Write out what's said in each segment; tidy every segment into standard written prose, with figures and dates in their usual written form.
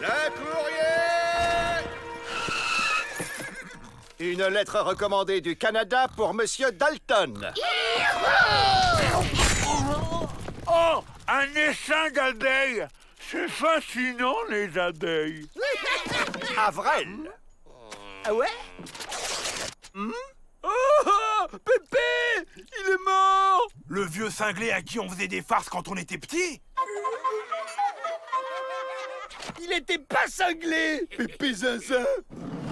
Le courrier! Une lettre recommandée du Canada pour Monsieur Dalton. Oh, un essaim d'abeilles! C'est fascinant, les abeilles. Avril. Ah ouais? Oh, Pépé! Il est mort! Le vieux cinglé à qui on faisait des farces quand on était petit? Il était pas cinglé! Pépé Zinzin!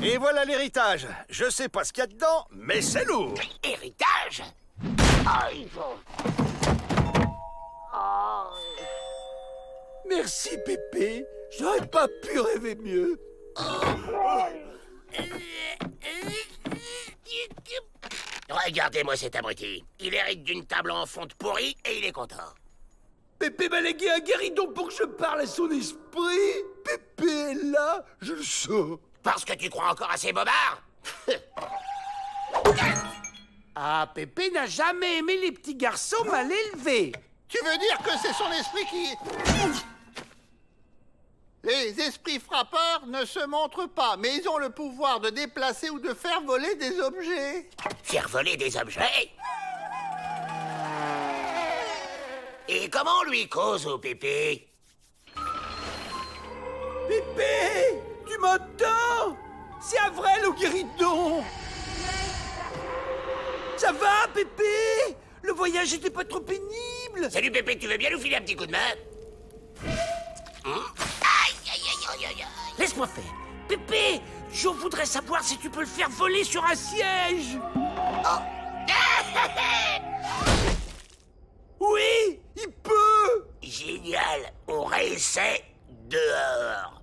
Et voilà l'héritage. Je sais pas ce qu'il y a dedans, mais c'est lourd. Héritage? Merci, Pépé. J'aurais pas pu rêver mieux. Regardez-moi cet abruti. Il hérite d'une table en fonte pourrie et il est content. Pépé m'a légué un guéridon pour que je parle à son esprit. Pépé est là, je le sens. Parce que tu crois encore à ces bobards? Ah, Pépé n'a jamais aimé les petits garçons mal élevés. Tu veux dire que c'est son esprit qui... Les esprits frappeurs ne se montrent pas, mais ils ont le pouvoir de déplacer ou de faire voler des objets. Faire voler des objets? Et comment on lui cause au Pépé? Pépé, tu m'entends? C'est Avril au guéridon. Ça va, Pépé? Le voyage était pas trop pénible. Salut Pépé, tu veux bien nous filer un petit coup de main? Aïe, aïe, aïe, aïe, aïe. Laisse-moi faire. Pépé, je voudrais savoir si tu peux le faire voler sur un siège. Oui, il peut. Génial, on réessaie dehors.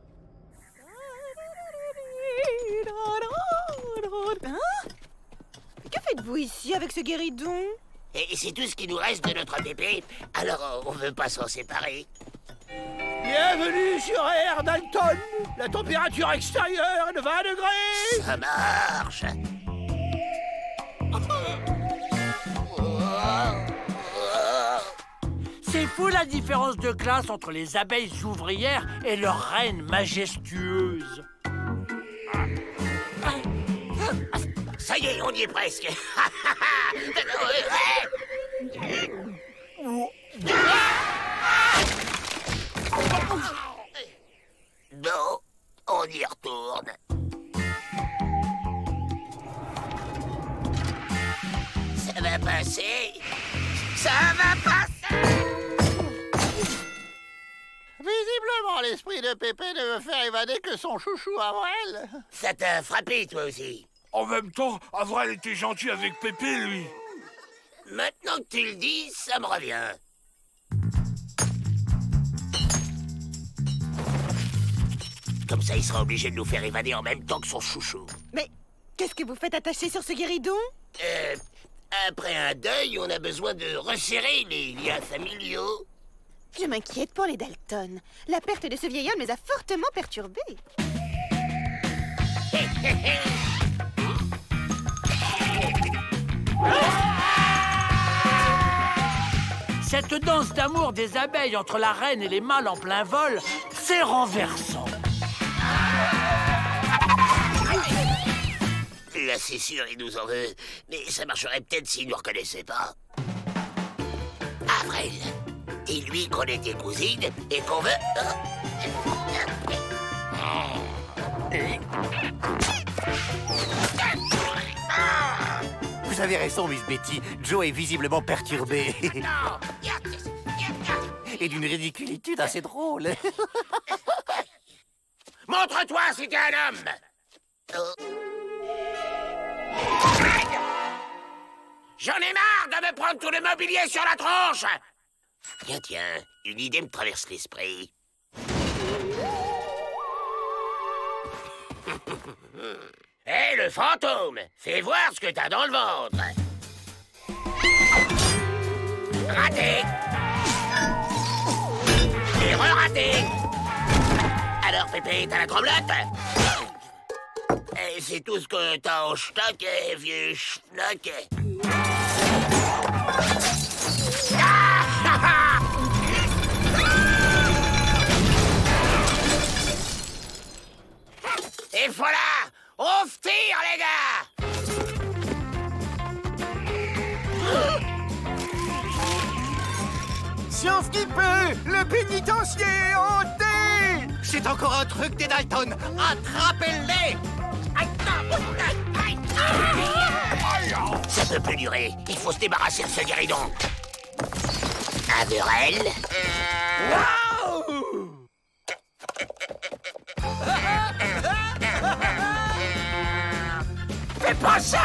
Hein? Que faites-vous ici avec ce guéridon? Et c'est tout ce qui nous reste de notre Pépé, alors on veut pas s'en séparer. Bienvenue sur Air Dalton. La température extérieure est de 20 degrés. Ça marche. C'est fou la différence de classe entre les abeilles ouvrières et leur reine majestueuse. Ça y est, on y est presque. Bon, on y retourne. Ça va passer. Ça va passer. Visiblement, l'esprit de Pépé ne veut faire évader que son chouchou Avril. Ça t'a frappé, toi aussi. En même temps, Avril était gentil avec Pépé, lui. Maintenant que tu le dis, ça me revient. Comme ça, il sera obligé de nous faire évader en même temps que son chouchou. Mais qu'est-ce que vous faites attacher sur ce guéridon? Après un deuil, on a besoin de resserrer les liens familiaux. Je m'inquiète pour les Dalton. La perte de ce vieil homme les a fortement perturbés. Cette danse d'amour des abeilles entre la reine et les mâles en plein vol, c'est renversant. Là, c'est sûr, il nous en veut. Mais ça marcherait peut-être s'il nous reconnaissait pas. Avril, dis-lui qu'on était cousines et qu'on veut... Vous avez raison, Miss Betty. Joe est visiblement perturbé. Et d'une ridiculitude assez drôle. Montre-toi si t'es un homme. J'en ai marre de me prendre tout le mobilier sur la tronche. Tiens, une idée me traverse l'esprit. Hé, le fantôme, fais voir ce que t'as dans le ventre. Raté. Et re-raté. Alors, Pépé, t'as la tremblote? Et c'est tout ce que t'as en stock, vieux schnock. équipé! Le pénitencier est hanté! C'est encore un truc des Dalton. Attrapez-les! Ça peut plus durer. Il faut se débarrasser de ce guéridon. Averell. Fais pas ça!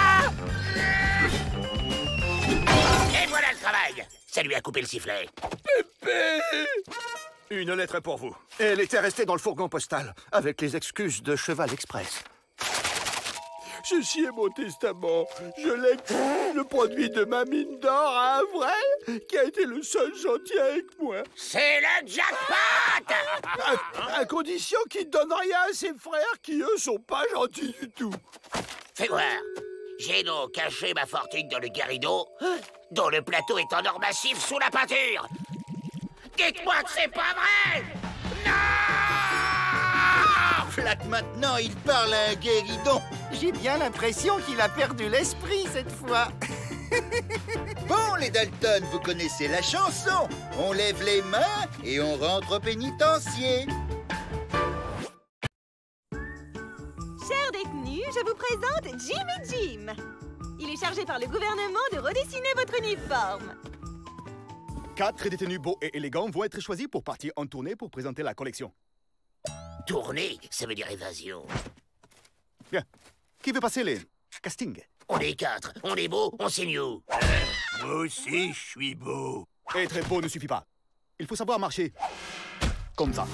Et voilà le travail. Ça lui a coupé le sifflet. Une lettre pour vous. Elle était restée dans le fourgon postal, avec les excuses de Cheval Express. Ceci est mon testament. Je lègue le produit de ma mine d'or à Averell, qui a été le seul gentil avec moi. C'est le jackpot! À condition qu'il ne donne rien à ses frères, qui eux sont pas gentils du tout. Fais voir. J'ai donc caché ma fortune dans le guéridon, dont le plateau est en or massif sous la peinture. Dites-moi que c'est pas vrai! Non! Flac, maintenant, il parle à un guéridon. J'ai bien l'impression qu'il a perdu l'esprit cette fois. Bon, les Dalton, vous connaissez la chanson. On lève les mains et on rentre au pénitencier. Chers détenus, je vous présente Jim et Jim. Il est chargé par le gouvernement de redessiner votre uniforme. 4 détenus beaux et élégants vont être choisis pour partir en tournée pour présenter la collection. Tourner, ça veut dire évasion. Bien. Qui veut passer les castings? On est 4, on est beau, on signe où? Moi aussi, je suis beau. Être beau ne suffit pas. Il faut savoir marcher comme ça.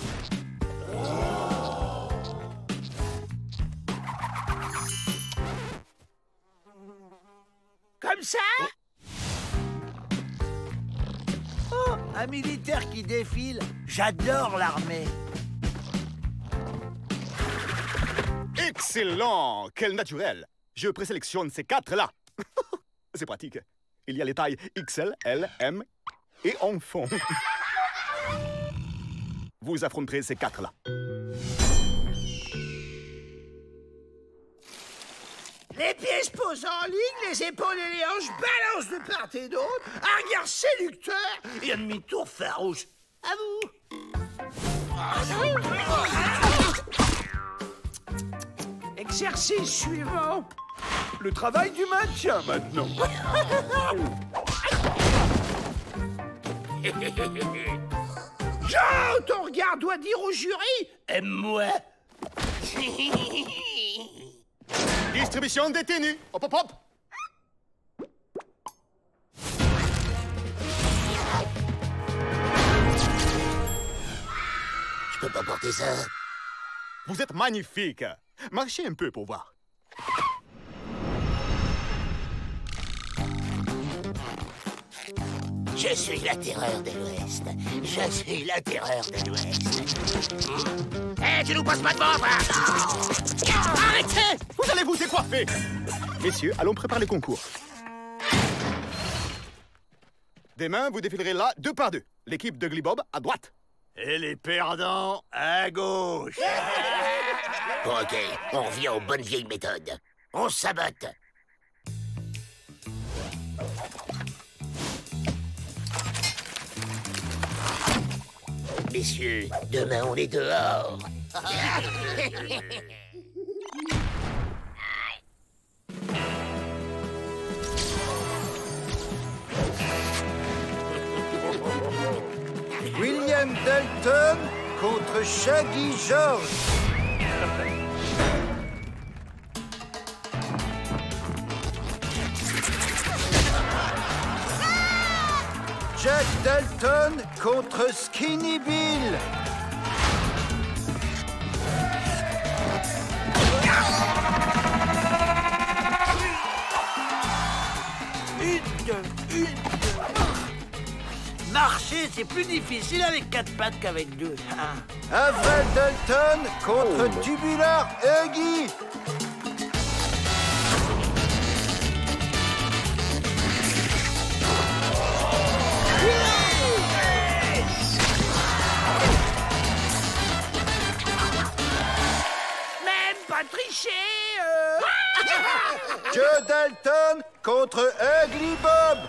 Comme ça? Oh, un militaire qui défile. J'adore l'armée. Excellent! Quel naturel! Je présélectionne ces 4-là. C'est pratique. Il y a les tailles XL, L, M et enfant. Vous affronterez ces 4-là. Les pieds se posent en ligne, les épaules et les hanches balancent de part et d'autre. Un regard séducteur et un demi-tour farouche. À vous! Exercice suivant. Le travail du maintien, maintenant. Jean, ton regard doit dire au jury, aime-moi. Distribution détenus. Hop, hop, hop. Je peux pas porter ça. Vous êtes magnifique. Marchez un peu pour voir. Je suis la terreur de l'Ouest. Je suis la terreur de l'Ouest. Hé, tu nous passes pas devant, toi! Arrêtez! Vous allez vous décoiffer. Messieurs, allons préparer le concours. Demain, vous défilerez là 2 par 2. L'équipe de Glibob à droite. Et les perdants à gauche. Bon, ok, on revient aux bonnes vieilles méthodes. On sabote. Messieurs, demain on est dehors. William Dalton contre Shaggy George. Jack Dalton contre Skinny Bill. Marcher, c'est plus difficile avec 4 pattes qu'avec 2. Averell Dalton contre Tubular Huggy. Même pas tricher. Joe Dalton contre Ugly Bob.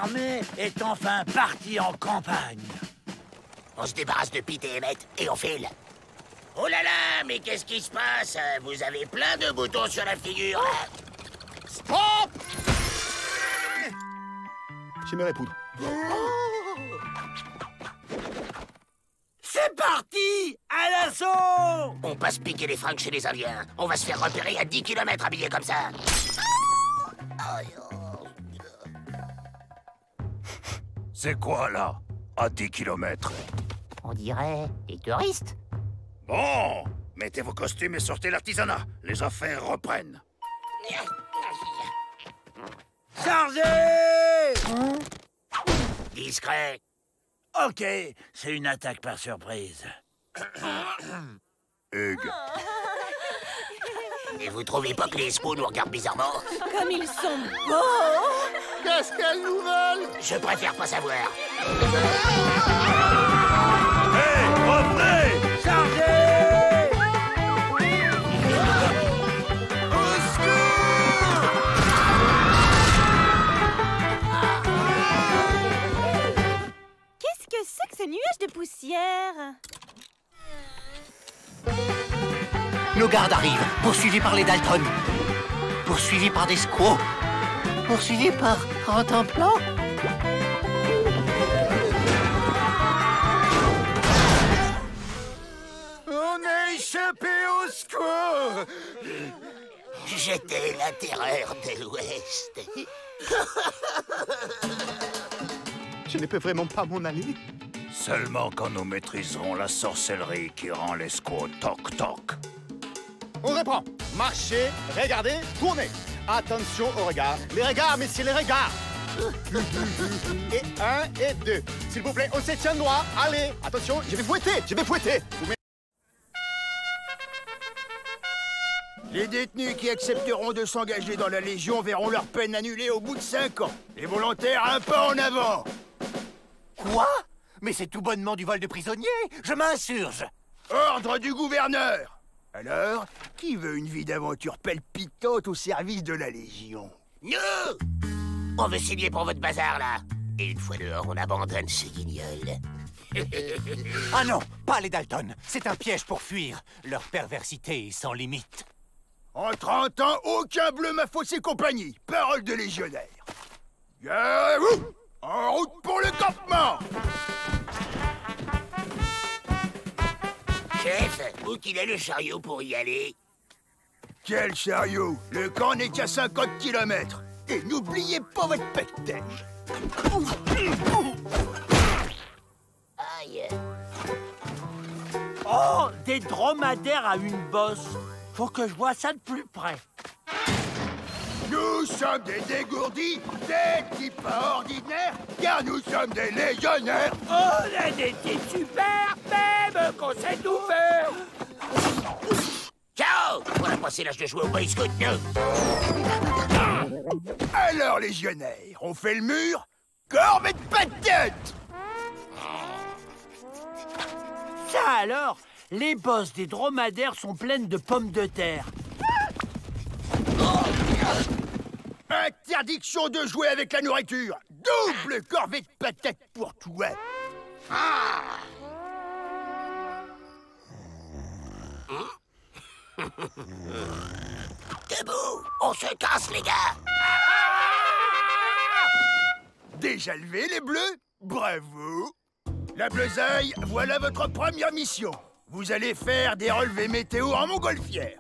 l'armée est enfin partie en campagne. On se débarrasse de Pete et Emmett et on file. Oh là là, mais qu'est-ce qui se passe? Vous avez plein de boutons sur la figure. Stop! J'ai mes poudres. C'est parti! À l'assaut! On passe piquer les fringues chez les Indiens. On va se faire repérer à 10 km habillés comme ça. C'est quoi, là? À 10 km. On dirait des touristes. Bon, mettez vos costumes et sortez l'artisanat. Les affaires reprennent. Chargez! Discret. Ok, c'est une attaque par surprise. Hugues. Et vous trouvez pas que les espoirs nous regardent bizarrement? Comme ils sont beaux! Qu'est-ce qu'elles nous veulent? Je préfère pas savoir. Hé, revenez! Chargez! Au secours! Qu'est-ce que c'est que ce nuage de poussière? Nos gardes arrivent, poursuivis par les Dalton. Poursuivis par des squaws. Poursuivis par Rantanplan. On a échappé au secours! J'étais la terreur de l'Ouest. Je ne peux vraiment pas m'en aller. Seulement quand nous maîtriserons la sorcellerie qui rend les squaws toc-toc. On reprend. Marchez, regardez, tournez. Attention au regard. Les regards, messieurs, les regards. Et 1 et 2. S'il vous plaît, on se tient droit. Allez, attention, je vais fouetter, je vais fouetter. Les détenus qui accepteront de s'engager dans la Légion verront leur peine annulée au bout de 5 ans. Les volontaires, un pas en avant. Quoi? Mais c'est tout bonnement du vol de prisonniers. Je m'insurge. Ordre du gouverneur. Alors, qui veut une vie d'aventure palpitante au service de la Légion? Nous! On veut signer pour votre bazar, là. Et une fois dehors, on abandonne ces guignols. Ah non, pas les Dalton. C'est un piège pour fuir. Leur perversité est sans limite. En 30 ans, aucun bleu m'a faussé compagnie. Parole de légionnaire. Garez-vous! En route pour le campement! Chef, où qu'il est le chariot pour y aller? Quel chariot! Le camp n'est qu'à 50 km. Et n'oubliez pas votre pectège. Aïe. Oh, des dromadaires à une bosse. Faut que je vois ça de plus près. Nous sommes des dégourdis, des types pas ordinaires, car nous sommes des légionnaires. On est des types super, même qu'on sait tout faire. Ciao! On a passé l'âge de jouer au Boy Scout, nous. Alors, légionnaires, on fait le mur, corbe et de patate. Ça alors, les bosses des dromadaires sont pleines de pommes de terre. Interdiction de jouer avec la nourriture. Double corvée de patates pour toi. Debout! On se casse, les gars! Déjà levé, les bleus? Bravo. La Bleusaille, voilà votre première mission. Vous allez faire des relevés météo en montgolfière.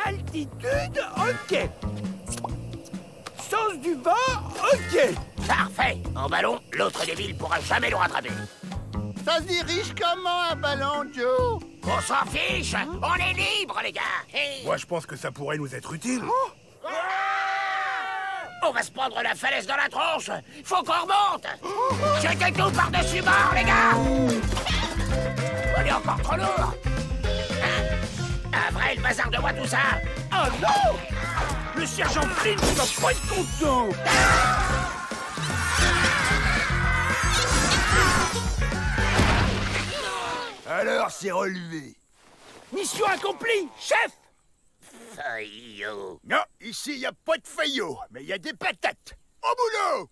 Altitude, ok. Sens du vent, ok. Parfait! En ballon, l'autre débile pourra jamais nous rattraper. Ça se dirige comment, un ballon, Joe? On s'en fiche! On est libre, les gars! Hey. Moi, je pense que ça pourrait nous être utile. On va se prendre la falaise dans la tronche! Faut qu'on remonte! Jetez tout par-dessus bord, les gars! On est encore trop lourd! Un vrai, le bazar de moi, tout ça! Oh non! Le sergent Flynn va pas être content. Alors, c'est relevé. Mission accomplie, chef! Faillot! Non, ici, il n'y a pas de faillot, mais il y a des patates. Au boulot!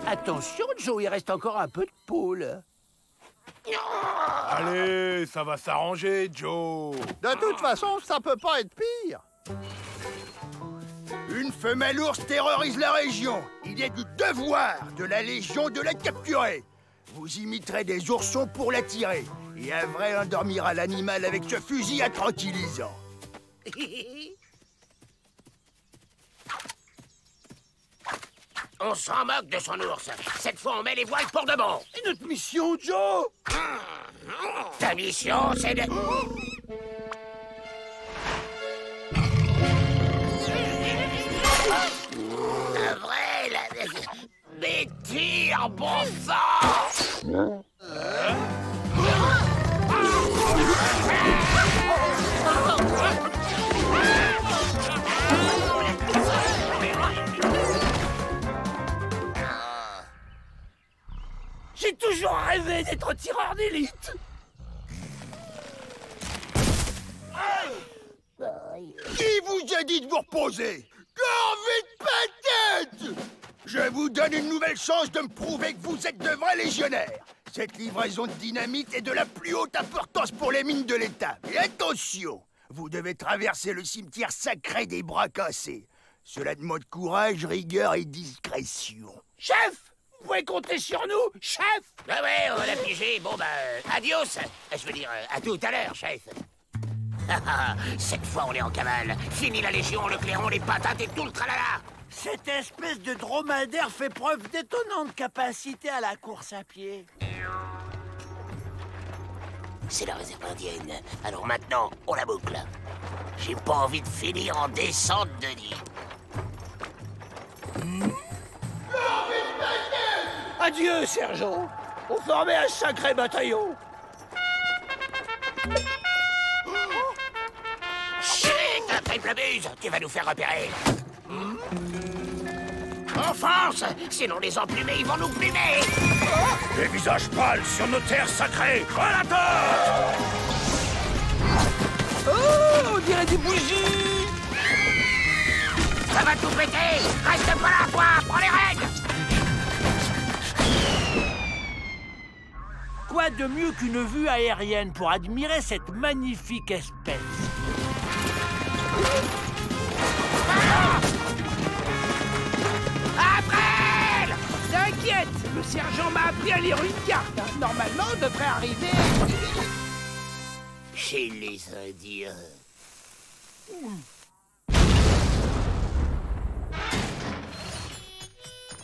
Attention, Joe, il reste encore un peu de poule. Allez, ça va s'arranger, Joe. De toute façon, ça peut pas être pire. Une femelle ours terrorise la région. Il est du devoir de la Légion de la capturer. Vous imiterez des oursons pour l'attirer. Et un vrai endormira l'animal avec ce fusil à tranquillisant. On s'en moque de son ours. Cette fois, on met les voiles pour de bon. Et notre mission, Joe? Ta mission, c'est de... Avril, mais tire, bon sang! J'ai toujours rêvé d'être tireur d'élite. Qui vous a dit de vous reposer? Corvée de patate! Je vous donne une nouvelle chance de me prouver que vous êtes de vrais légionnaires. Cette livraison de dynamite est de la plus haute importance pour les mines de l'État. Et attention, vous devez traverser le cimetière sacré des bras cassés. Cela demande courage, rigueur et discrétion. Chef, vous pouvez compter sur nous, chef. Ah ouais, on l'a pigé. Bon, adios. Je veux dire, à tout à l'heure, chef. Cette fois, on est en cavale. Fini la Légion, le clairon, les patates et tout le tralala. Cette espèce de dromadaire fait preuve d'étonnante capacité à la course à pied. C'est la réserve indienne. Alors maintenant, on la boucle. J'ai pas envie de finir en descente de nid. Adieu, sergent. On formait un sacré bataillon. Chut, un triple buse. Tu vas nous faire repérer. Enfonce, sinon les emplumés, ils vont nous plumer. Les visages pâles sur nos terres sacrées. Grenadeurs! Oh, on dirait des bougies. Ça va tout péter. Reste pas là, toi. Prends les règles. Quoi de mieux qu'une vue aérienne pour admirer cette magnifique espèce? Avril! T'inquiète, le sergent m'a appris à lire une carte. Normalement, on devrait arriver chez les Indiens.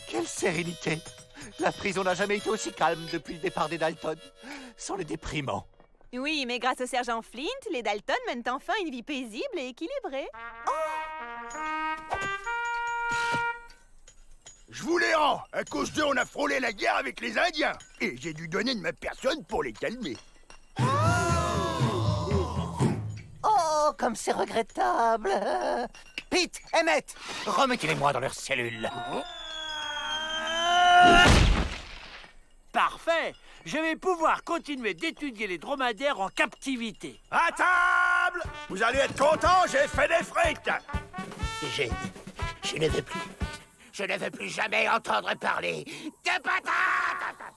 Quelle sérénité! La prison n'a jamais été aussi calme depuis le départ des Dalton. Sans les déprimants. Oui, mais grâce au sergent Flint, les Dalton mènent enfin une vie paisible et équilibrée. Je vous les rends. À cause d'eux, on a frôlé la guerre avec les Indiens. Et j'ai dû donner de ma personne pour les calmer. Oh, comme c'est regrettable! Pete, Emmett, remettez-les-moi dans leur cellule. Parfait. Je vais pouvoir continuer d'étudier les dromadaires en captivité. À table! Vous allez être contents, j'ai fait des frites! Je ne veux plus. Je ne veux plus jamais entendre parler de patates!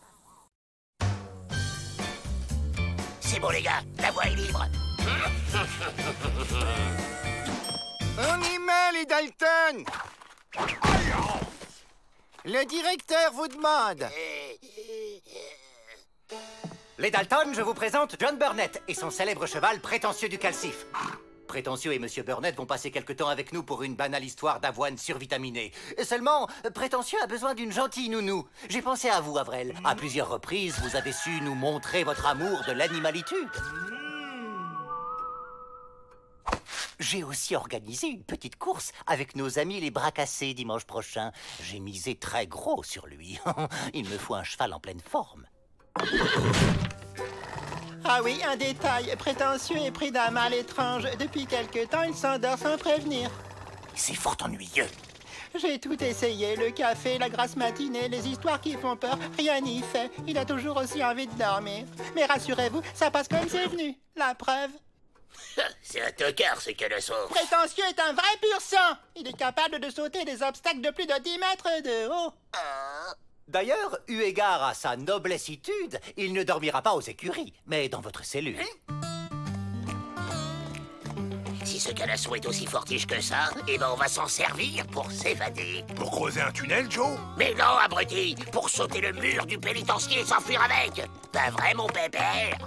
C'est bon, les gars, la voie est libre. On y met, les Dalton! Le directeur vous demande. Les Dalton, je vous présente John Burnett et son célèbre cheval prétentieux du calcif. Prétentieux et Monsieur Burnett vont passer quelque temps avec nous pour une banale histoire d'avoine survitaminée. Seulement, Prétentieux a besoin d'une gentille nounou. J'ai pensé à vous, Avril. À plusieurs reprises, vous avez su nous montrer votre amour de l'animalitude. J'ai aussi organisé une petite course avec nos amis les bras cassés dimanche prochain. J'ai misé très gros sur lui. Il me faut un cheval en pleine forme. Ah oui, un détail. Prétentieux est pris d'un mal étrange. Depuis quelque temps, il s'endort sans prévenir. C'est fort ennuyeux. J'ai tout essayé. Le café, la grasse matinée, les histoires qui font peur. Rien n'y fait. Il a toujours aussi envie de dormir. Mais rassurez-vous, ça passe comme c'est venu. La preuve. C'est un tocard, ce colosso. Prétentieux est un vrai pur sang. Il est capable de sauter des obstacles de plus de 10 mètres de haut. D'ailleurs, eu égard à sa noblessitude, il ne dormira pas aux écuries, mais dans votre cellule. Si ce colosso est aussi fortiche que ça, eh ben on va s'en servir pour s'évader. Pour creuser un tunnel, Joe? Mais non, abruti, pour sauter le mur du pénitencier et s'enfuir avec. Pas vrai, mon pépère?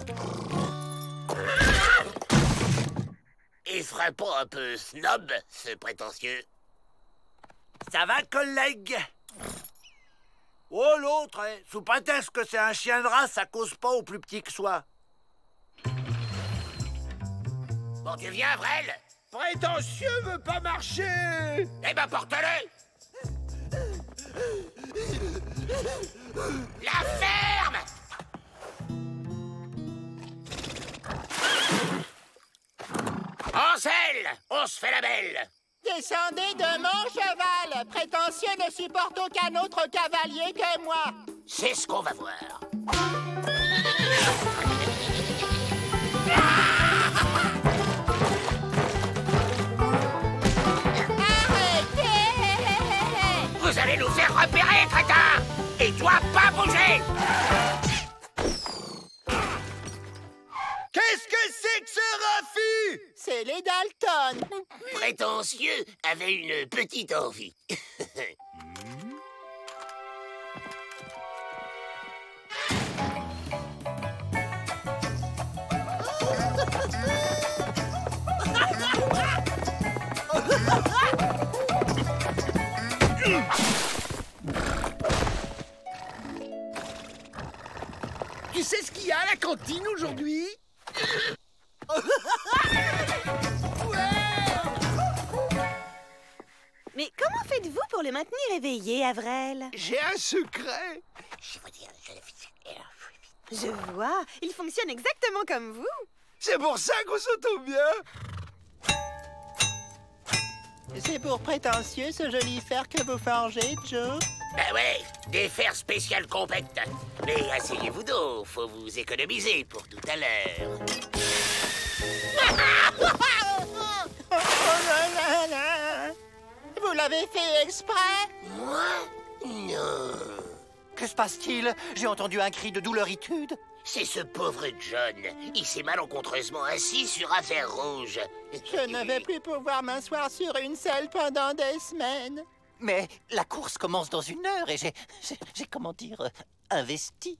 Il serait pas un peu snob, ce prétentieux? Ça va, collègue? Oh, l'autre, hein, sous prétexte que c'est un chien de race, ça cause pas au plus petit que soi. Bon, tu viens, Avrel? Prétentieux veut pas marcher. Eh ben, porte-le! La ferme! Ansel, on se fait la belle! Descendez de mon cheval. Prétentieux ne supporte aucun autre cavalier que moi. C'est ce qu'on va voir. Arrêtez! Vous allez nous faire repérer, crétin! Et toi, pas bouger! Qu'est-ce que c'est que ce raffut? C'est les Dalton. Prétentieux avait une petite envie. Tu sais ce qu'il y a à la cantine aujourd'hui? Mais comment faites-vous pour le maintenir éveillé, Avrel? J'ai un secret. Je vois, il fonctionne exactement comme vous. C'est pour ça qu'on s'entend bien. C'est pour prétentieux ce joli fer que vous forgez, Joe? Ben ouais, des fers spéciales compacts. Mais asseyez-vous donc, faut vous économiser pour tout à l'heure. Vous l'avez fait exprès? Moi? Non. Que se passe-t-il? J'ai entendu un cri de douleur-itude. C'est ce pauvre John. Il s'est malencontreusement assis sur un fer rouge. Je ne vais plus pouvoir m'asseoir sur une selle pendant des semaines. Mais la course commence dans 1 heure et j'ai comment dire, investi.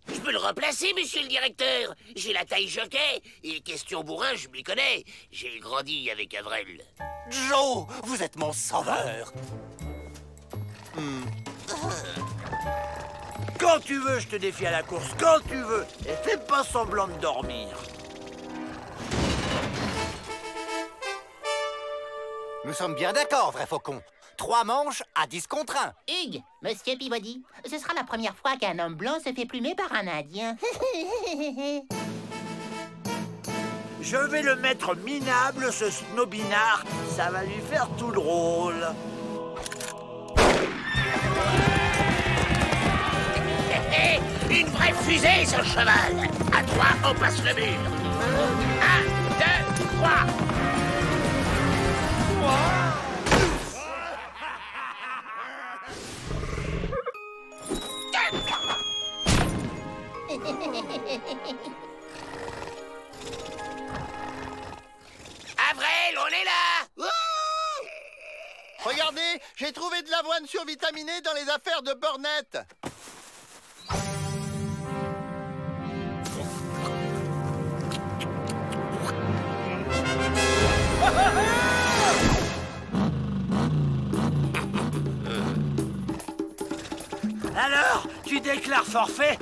Je peux le remplacer, monsieur le directeur. J'ai la taille jockey et question bourrin, je m'y connais. J'ai grandi avec Avrel. Joe, vous êtes mon sauveur. Quand tu veux, je te défie à la course, quand tu veux. Et fais pas semblant de dormir. Nous sommes bien d'accord, vrai faucon. 3 manches à 10 contre 1. Hugues, monsieur Peabody, ce sera la première fois qu'un homme blanc se fait plumer par un Indien. Je vais le mettre minable, ce snobinard. Ça va lui faire tout drôle. Une vraie fusée, ce cheval. À toi, on passe le mur. 1, 2, 3. Avrel, on est là. Regardez, j'ai trouvé de l'avoine survitaminée dans les affaires de Burnett. Alors, tu déclares forfait?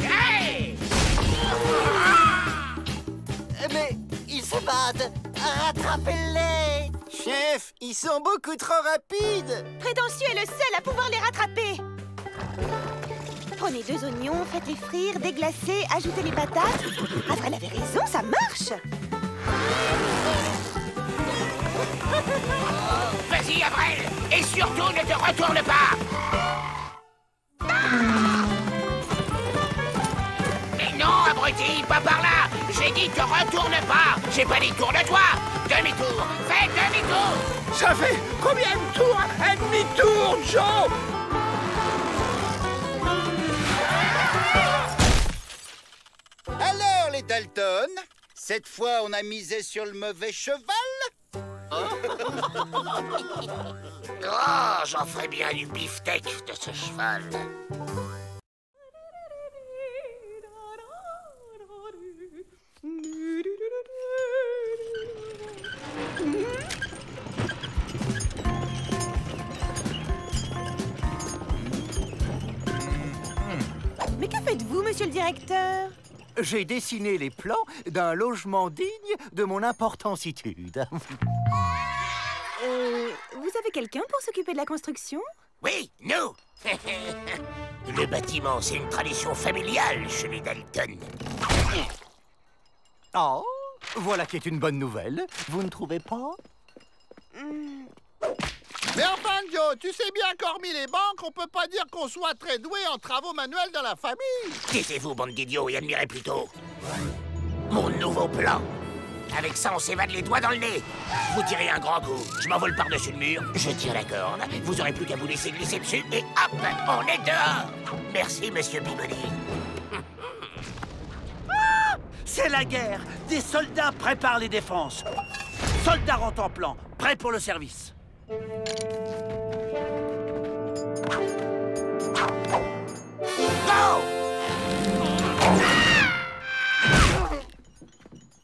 Hey! Mais ils se battent. Rattrapez-les. Chef, ils sont beaucoup trop rapides. Prétentieux est le seul à pouvoir les rattraper. Prenez 2 oignons, faites-les frire, déglacez, ajoutez les patates. Avrel avait raison, ça marche. Vas-y, Avrel. Et surtout, ne te retourne pas. Mais non, abruti, pas par là. J'ai dit te retourne pas. J'ai pas dit tourne-toi. Demi-tour. Fais demi-tour. Ça fait combien de tours? Un demi-tour, Joe? Alors, les Dalton, cette fois, on a misé sur le mauvais cheval? Oh, j'en ferais bien du beefsteak de ce cheval. Mais que faites-vous, monsieur le directeur? J'ai dessiné les plans d'un logement digne de mon importancitude. Vous avez quelqu'un pour s'occuper de la construction? Oui, nous. Le bâtiment, c'est une tradition familiale chez les Dalton. Oh, voilà qui est une bonne nouvelle. Vous ne trouvez pas? Mais enfin, Joe, tu sais bien qu'hormis les banques, on peut pas dire qu'on soit très doué en travaux manuels dans la famille. Taisez-vous, bande d'idiots, et admirez plutôt mon nouveau plan. Avec ça, on s'évade les doigts dans le nez. Vous tirez un grand coup, je m'envole par-dessus le mur, je tire la corde. Vous aurez plus qu'à vous laisser glisser dessus et hop, on est dehors. Merci, monsieur Peabody. C'est la guerre. Des soldats préparent les défenses. Soldats rentrent en plan, prêts pour le service. Go!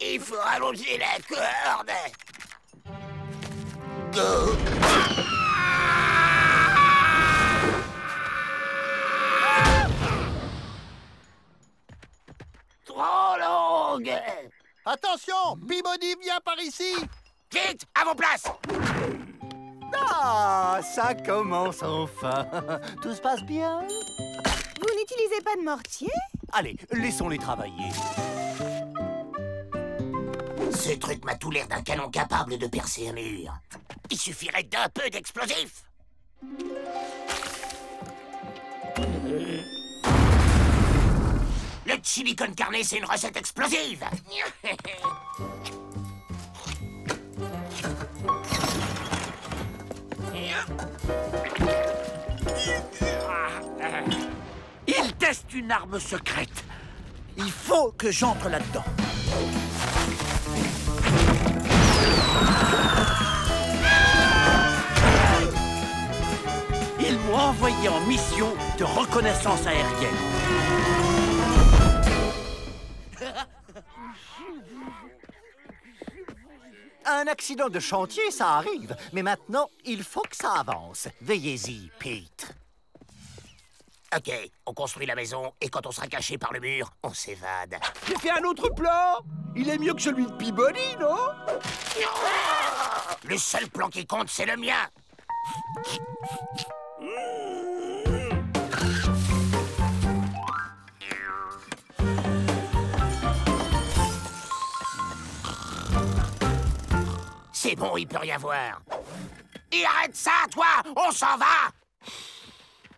Il faut allonger la corde. Go! Trop longue. Attention, Peabody vient par ici. Vite, à vos places. Ah, ça commence enfin. Tout se passe bien? Vous n'utilisez pas de mortier? Allez, laissons-les travailler. Ce truc m'a tout l'air d'un canon capable de percer un mur. Il suffirait d'un peu d'explosif. Le chili con carne, c'est une recette explosive. Il teste une arme secrète. Il faut que j'entre là-dedans. Ils m'ont envoyé en mission de reconnaissance aérienne. Un accident de chantier, ça arrive. Mais maintenant, il faut que ça avance. Veillez-y, Pete. Ok, on construit la maison et quand on sera caché par le mur, on s'évade. J'ai fait un autre plan. Il est mieux que celui de Peabody, non? Le seul plan qui compte, c'est le mien. C'est bon, il peut rien voir. Et arrête ça, toi! On s'en va!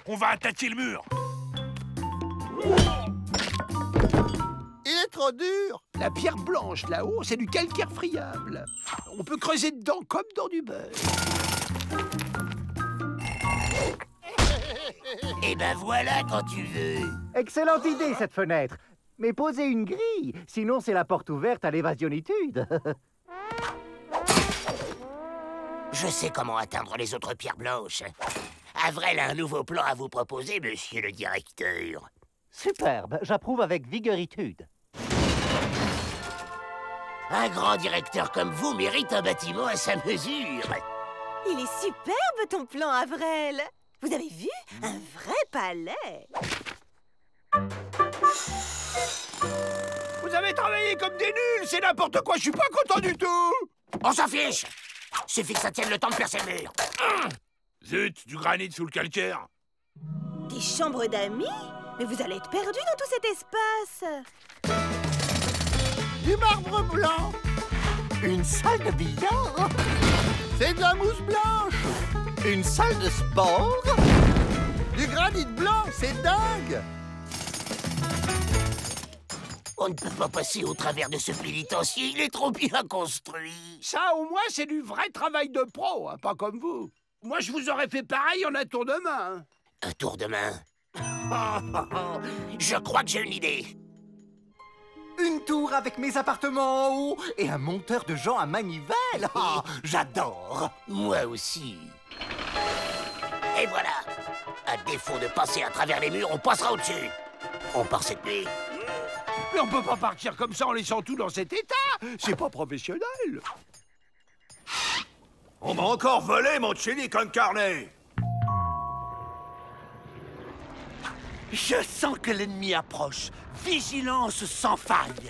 On va attaquer le mur. Il est trop dur. La pierre blanche, là-haut, c'est du calcaire friable. On peut creuser dedans comme dans du beurre. Et ben voilà quand tu veux. Excellente idée, cette fenêtre. Mais posez une grille, sinon c'est la porte ouverte à l'évasionitude. Je sais comment atteindre les autres pierres blanches. Avril a un nouveau plan à vous proposer, monsieur le directeur. Superbe, j'approuve avec vigoritude. Un grand directeur comme vous mérite un bâtiment à sa mesure. Il est superbe, ton plan, Avril. Vous avez vu? Un vrai palais. Vous avez travaillé comme des nuls, c'est n'importe quoi, je suis pas content du tout. On s'en fiche. Suffit que ça tienne le temps de percer le mur. Zut, du granit sous le calcaire. Des chambres d'amis? Mais vous allez être perdus dans tout cet espace. Du marbre blanc. Une salle de billard. C'est de la mousse blanche. Une salle de sport. Du granit blanc, c'est dingue. On ne peut pas passer au travers de ce pénitencier, il est trop bien construit. Ça, au moins, c'est du vrai travail de pro, hein, pas comme vous. Moi, je vous aurais fait pareil en un tour de main. Hein. Un tour de main? Je crois que j'ai une idée. Une tour avec mes appartements en haut et un monteur de gens à manivelle. Oh, j'adore. Moi aussi. Et voilà. À défaut de passer à travers les murs, on passera au-dessus. On part cette nuit. Mais on peut pas partir comme ça en laissant tout dans cet état. C'est pas professionnel. On m'a encore volé mon chili con carne. Je sens que l'ennemi approche. Vigilance sans faille.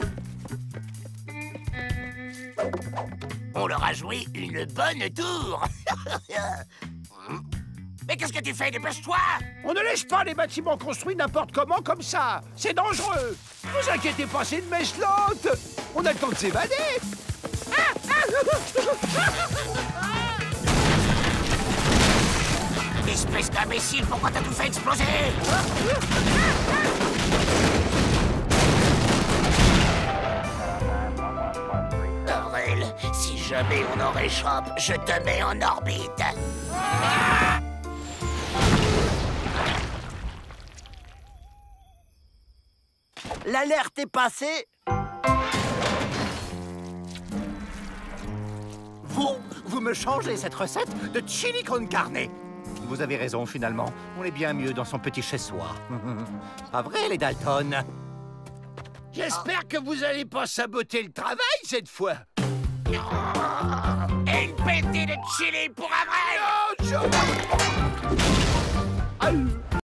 On leur a joué une bonne tour. Mais qu'est-ce que tu fais? Dépêche-toi! On ne laisse pas les bâtiments construits n'importe comment comme ça. C'est dangereux. Vous inquiétez pas, c'est une mèche lente. On a le temps de s'évader. Espèce d'imbécile, pourquoi t'as tout fait exploser? Avril, si jamais on en réchappe, je te mets en orbite. L'alerte est passée. Vous me changez cette recette de chili con carne. Vous avez raison, finalement. On est bien mieux dans son petit chez-soi. Pas vrai, les Dalton? J'espère que vous allez pas saboter le travail cette fois. Et une pétée de chili pour Avril!